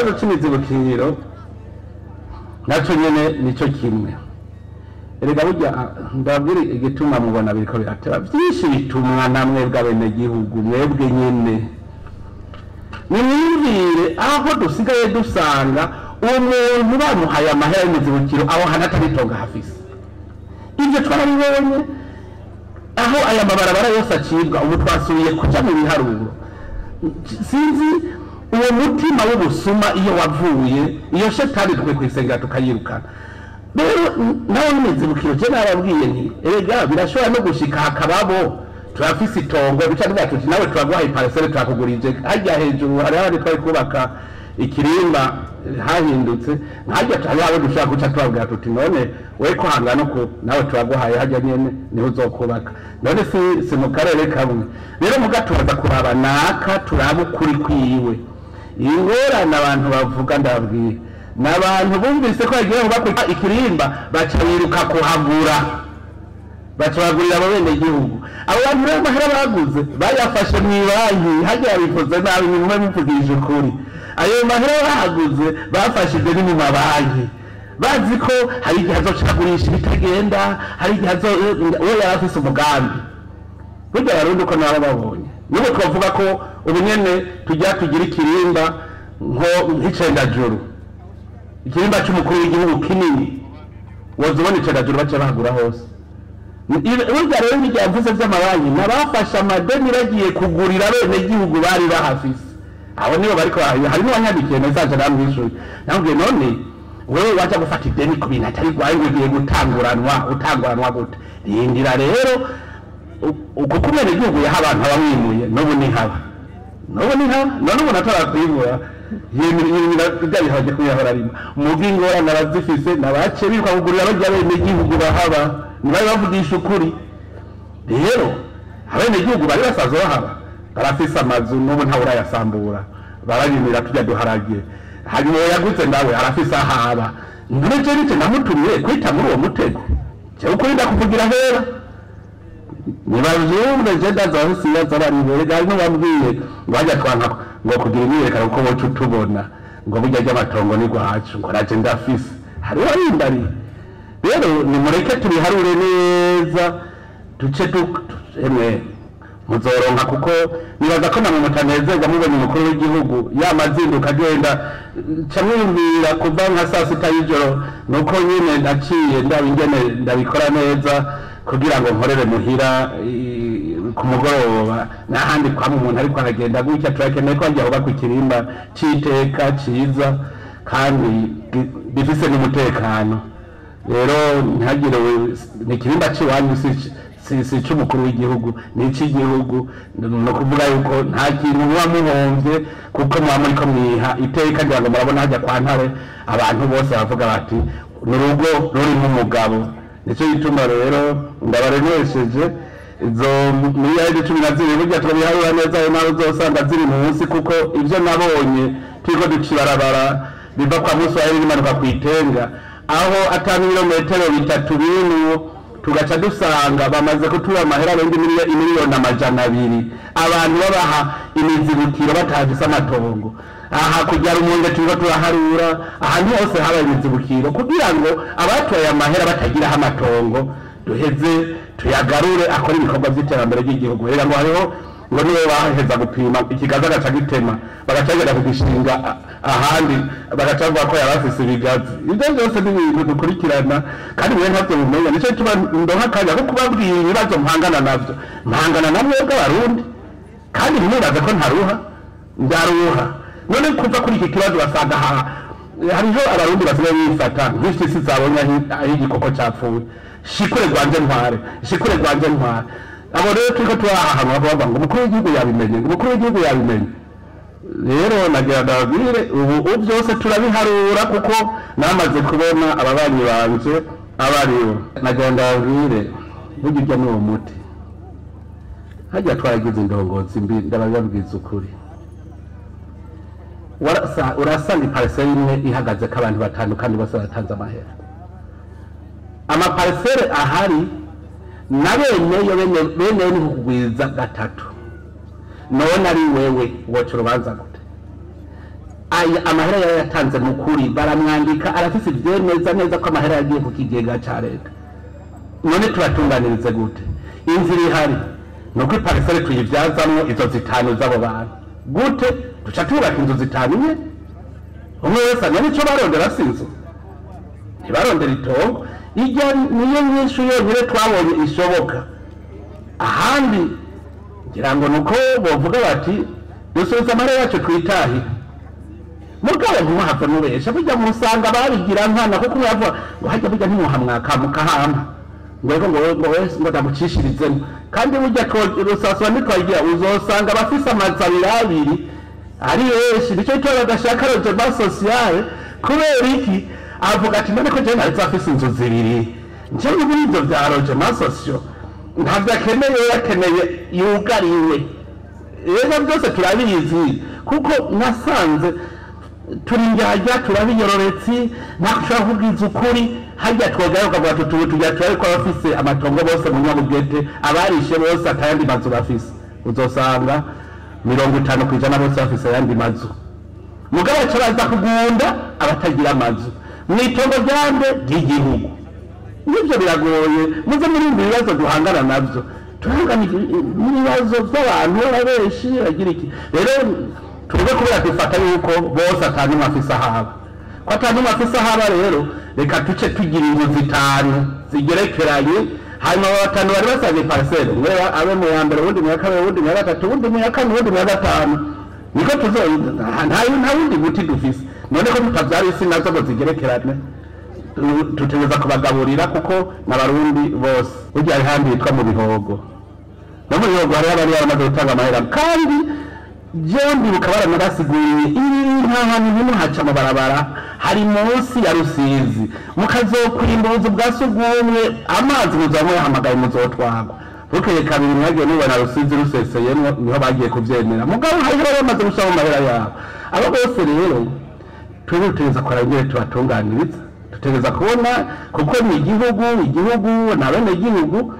ikibazo c'imizibukiro naco nyene nico kimwe erega burya ndabwira igituma mubona biriko biratera vyinshi bitumwa namwe bw'abenegihugu mwebwe nyene nimwumvire aho dusigaye dusanga umuntu bamuhaye amahera y'imizibukiro aho hanataritonga hafise ivyo twarabibonye aho aya mabarabara yose acibwa ubu twasubiye kuja mu biharuro sinzi uwo mutima w'ubusuma iyo wavuye iyo shetani twe kwisengera tukayirukana rero nawe n'imizibukiro je narabwiye nti erega birashobora no gushika hakababo turafise itongo bica tuvuga tuti nawe turaguhaye parcelle turakugurije hajya hejuru hari abandi twari kubaka ikirimba hahindutse nkajya cyane abo dushaka guca twabwira tuti none we ko hangana ko nawe turaguhaye hajya nyene niho uzokubaka none si mu karere kamwe rero mugatubaza kuraba naka turaba ukuri kwiwe ingorane abantu bavuga ndabwiye n'abantu bumvise ko yagiye kubaka ikirimba baca biruka kuhagura bacabagurira abo bene gihugu abo bantu rero mahera baguze bayafashe mu banki hajya bifuze nabi nimwe muvugije ukuri ayo mahera baguze bafashije ni mu mabanki bazi ko hari igihe azocagurisha bitagenda hari igihe uwo yarafise umugambi burya barundi uko nabo babonye nibo twavuga ko ubu nyene tujya tugira ikirimba nk'icendajuru ikirimba c'umukuru w'igihugu kinini wozubona icendajuru baca bahagura hose burya rero n'irya mvuze vy'amabanki nabafashe amadeni bagiye kugurira bene gihugu bari bahafise abo nibo bariko hari n'uwanyandikiye message namwishuye namubwiye none wewe waja gufata ideni ku bintu atari gwaye ugiye gutanguranwa gute rindira rero uko kumene igihugu yaha abantu abamwimuye n'ubu ni haba none ubu natarakwibura yimira byabihaje kuyahora arimo mugi ingorane abazifise nabace biruka kugurira bajya bene gihugu bahaba nibaye bavugisha ukuri rero abene gihugu bari basazo bahaba barafise amazu n'ubu ntawe urayasambura barabimira tujya duharagiye hanyuma yaguze nawe arafise ahaba none je nice namutumiye kwita muri uwo mutego cyo ukuri ndakuvugira hera nibajumbe je ndazahisi yazabari berega no bambwiye bajya twanka ngo kugira imyerekano ko bocu tubona ngo burya ry'amatongo ni gwacu ngo naje ndafise hari warindari rero nimureke tubiharure neza duce emwe muzoronka kuko nibaza ko namwe mutanezerwa mubonye umukuru w'igihugu yamazinduka agenda camwiyumvira kuva nka saa sita y'ijoro nuko nyine naciye ndabingene ndabikora neza kugira ngo nkorere muhira ku mugoroba n'ahandi kwa umuntu ariko aragenda gutya turakeneye ko ajya ku ikirimba c'iteka ciza kandi bifise n'umutekano rero ntihagire n'ikirimba c'iwanyu si c'umukuru w'igihugu ni ic'igihugu no kuvuga yuko nta kintu muba muhomvye kuko muba muriko mwiha iteka kugira ngo murabona hajya kwa ntare abantu bose bavuga bati n'urugo rurimo umugabo nico gituma rero ndabarenesheje izo miliyari 12 burya turabiharura neza ayo nawe uzosanga ziri munsi kuko ivyo nabonye turiko ducibarabara biva kwa Muswahili n'imanuka kwitenga aho atanu ibirometero 3 binu tugaca dusanga bamaze kutuba amahera arenga miliyoni 200 abantu babaha imizibukiro batahafise amatongo aha kujya rumunge turiko turaharura ahantu hose haba imizibukiro kugira ngo abatoye amahera batagira amatongo duheze tuyagarure akora ibikorwa by'iterambere ry'igihugu rero ngo hariho ngo niwe baheza gupima ikigaza gaca gitema bagacagera kugishinga ahandi bagacavuga ko yarafise ibigazi ibyo byose n'ibintu dukurikirana kandi mwe ntavyo mumenya nico tuba ndonka kanya ko kubabwira ibibazo mpangana namwe bw'abarundi kandi ntimubaze ko ntaruha ndaruha none kuva kuri iki kibazo basanga hariho abarundi basigaye bifata nk'isi zabonye aho igikoko capfuye shikure rwanje ntware abo rero turiko turahahanwa bavuga ngo umukuru w'igihugu yabimenye rero nagira ndabwire ubu byose turabiharura kuko namaze kubona ababanyi banje abaribo nagira ndabwire burya n'uwo muti hajya twaragize indongozi mbi ndababwiza ukuri urasanga iparcelle imwe ihagaze ko abantu batandukanye bose batanze amahera amaparcelle ahari na bene ni kugwiza gatatu none ari wewe woca urubanza gute aya amahera yatanze mu kuri baramwandika arafise ivyemeza neza ko amahera yagiye ku kigega ca leta none turatunganirize gute inzira ihari nuko iparisere tuyivyazamwo izo zitanu z'abo bantu gute duca tubaka inzu zitanu nye umwe wese anya nico barondera sinzo ntibarondera itongo irya niyo nyinshi yonyine twabonye ishoboka ahandi ngira ngo nuko bovuga bati dusubiza amahera yacu twitahira mugabo ntimuhava nubesha burya musanga babigira nkana kuko yavuga ngo hajya burya ntimuhamwaka mukahama ngo wese ngo ndamucishirizemo kandi burya rusaswa ntitwagira uzosanga bafise amazu abiri ari benshi nicyo cyo bagashaka logement social kubera iki avuga ati none ko je nari afise inzu zibiri nje muri ivyo vya logement social ntavyo akeneye yakeneye yugariwe rero byose turabizi kuko nasanze turi njyajya turabiyororetse ntakushobora kubwiza ukuri hajya twogayo ukavuga tutubu tujya turi ko bafise amatongo bose mu nyabugete abarishe bose atayandi mazu bafise uzosanga 50% bose bafise ayandi mazu mugabo cyabaza kugunda abatagira amazu mwitongo ryande ry'igihugu nibyo biragoye muze muri ibi bibazo duhangana navyo tuhangana n'ibibazo by'abantu abenshi bagira iki rero tube kubera dufata yuko bose atanu mafisa haba ko atanu mafisa haba rero reka tuce tugira inzu zitanu zigerekeranye hanyuma batanu bari basabye parcelle wewe abe mu ya mbere ubundi mu ya kabiri ubundi mu ya gatatu ubundi mu ya kane ubundi mu ya gatanu niko nta wundi muti dufise none ko tutavyara isi nazo ngo zigerekerane tutegeza kubagaburira kuko n'abarundi bose burya ari handi yitwa mu bihogo no mu bihogo hari abari bamaze gutanga amahera kandi jendi bukabara narasiguriye iri nta hantu hino haca mu barabara hari munsi ya Rusizi mukazokwimbuza bwa sugumwe amazi muzamwe hamagaye muzotwagwa bukeye kabiri mwagiye nubona Rusizi ruseseyemwo niho bagiye kuvyemera mugabo hari bamaze gushaka mu mahera yabo abo bose rero twibuteza ko arangire tubatunganiriza tutegeza kubona kuko ni igihugu nabene igihugu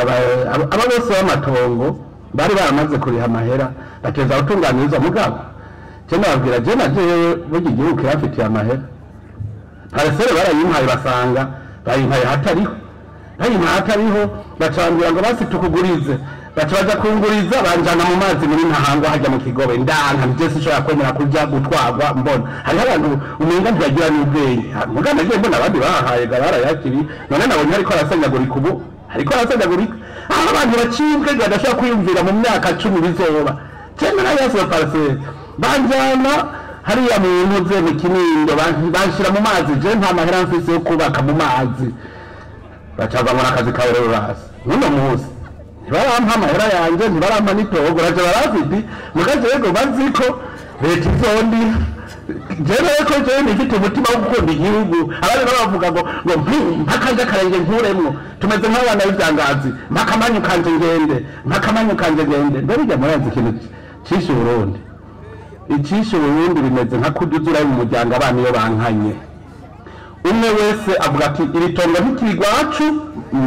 aba bose b'amatongo bari baramaze kuriha amahera bateza gutunganiriza mugabo cyo nababwira je naje burya igihugu kirafitiye amahera parcelle barayimpaye basanga bayimpaye hatariho bacambira ngo basi tukugurize bacabaza kunguriza banjana mu mazi muri ntahangwa hajya mu kigobe ndanka nje sinshobora kwemera kuja gutwagwa mbona hari abantu umenga ntibagira n'ubwenge mugana je mbona abandi bahaye gabara yakiri none nabonye ariko arasanyagurika ubu ariko arasanyagurika abantu bacibwe gadashaka kwiyumvira mu myaka 10 bizoba cyemera yaso parcelle banjana hariya mu ntuze mu Kinindo banshira mu mazi je nta mahera mfise yo kubaka mu mazi bacava muri akazi kawe rero rasi none muzi ntibarampa amahera yanjye ntibarampa n'itogo raje barafiti mugaje rego baziko leta izondi jewe ko jewe nifite umutima wo gukunda igihugu abandi bavuga ngo mpakanje karenge nkuremwo tumeze nk'abana b'ibyangazi mpakamanyu kanje ngende ndabijya muranzi ikintu cishe Burundi icishe Burundi bimeze nka kuduzura mu muryango abana iyo bankanye umwe wese avuga ati iri tongo ntikirigwacu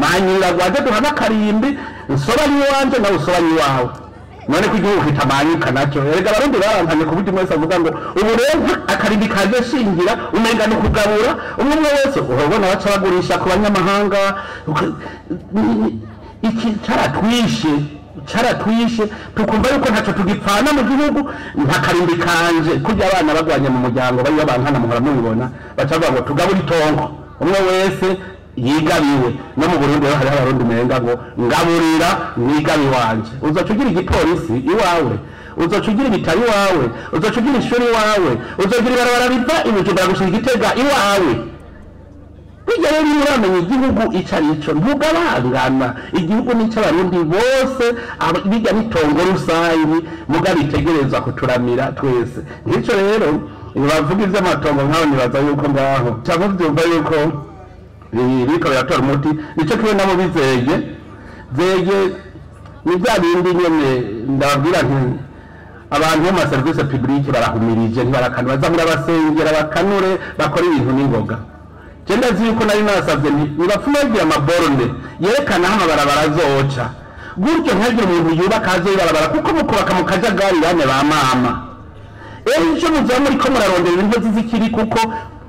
manyira gwaje duhana karimbi nsobari wanje nawe usobari wawe none ko igihugu kitamanyuka nacyo erega abarundi barankanye ku buryo mwese avuga ngo ubu rero akarimbi kaje shingira umenga no kugabura umwe wese urabona baca bagurisha ku banyamahanga iki caratwishe tukumva yuko ntacyo tugipfana mu gihugu nta karimbi kanje kujya abana bagwanya mu muryango bari babankana muhora mubibona bacavuga ngo tugabura itongo umwe wese yigabiwe no mu Burundi hari abarundi menga ngo ngaburira nigabi wanje uzoca ugira igipolisi iwawe uzoca ugira ibitari iwawe uzoca ugira ishuri iwawe uzogira ibarabara riva ibujumbura gushika Igitega iwawe bijya rero uramenye igihugu icarico ntugabangana igihugu n'ic'abarundi bose bijya n'itongo rusangi mugabo itegerezwa kuturamira twese nk'ico rero bavuga ivy'amatongo nk'aho nibaza yuko ngaho cyangwa byumva yuko biriko biratora umuti nico kiwe nabo bizege ni bya bindi nyene ndababwira nti abantu mu service publique barahumirije ntibarakanura bazamura basengera bakanure bakora ibintu n'ingoga Jenda ziko nari nasavye nibapfuma bigira amaborone yerekana hama barabara zoca gutyo ntagire umuntu yubaka azo barabara kuko mukubaka mu kajagari yane ba mama ejo muzaba muriko murarondera ibintu zizikiri kuko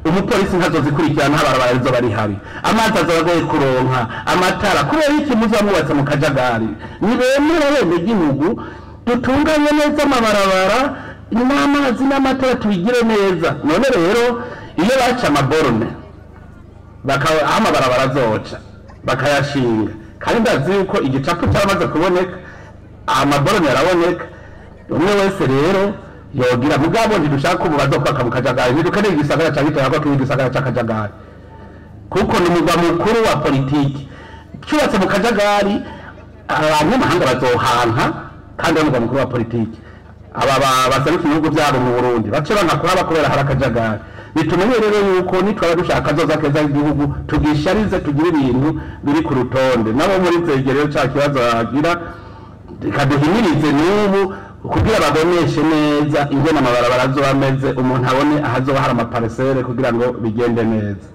umupolisi ntazozikurikirana habarabara izo bari hari amazi azobagoye kuronka amatara kubera iki muzamubatse mu kajagari nibemera bene gihugu dutunganye neza amabarabara n'amazi n'amatara tubigire neza none rero iyo baca amaborone amabarabara azoca bakayashinga kandi ndazi yuko igicapu cyamaze kuboneka amaborone araboneka umwe wese rero yogira mugabo ntidushaka ubu bazokwaka mu kajagari ntidukeneye igisagara cya gitoya ko igisagara cy'akajagari kuko ni umugwa mukuru wa politiki cyubatse mu kajagari abanyamahanga bazohanka kandi ari umugwa mukuru wa politiki aba baseruka ibihugu byabo mu Burundi bace banakora kubera hari akajagari bitumenye rero yuko nitwaba dushaka azoza keza igihugu tugisharize tugire ibintu biri ku rutonde nabo muri zegerero cya kibazo bagira kaduhimirize n'ubu kugira baboneshe neza ingene amabarabara azoba ameze umuntu abone ahazoba hari amaparisere kugira ngo bigende neza.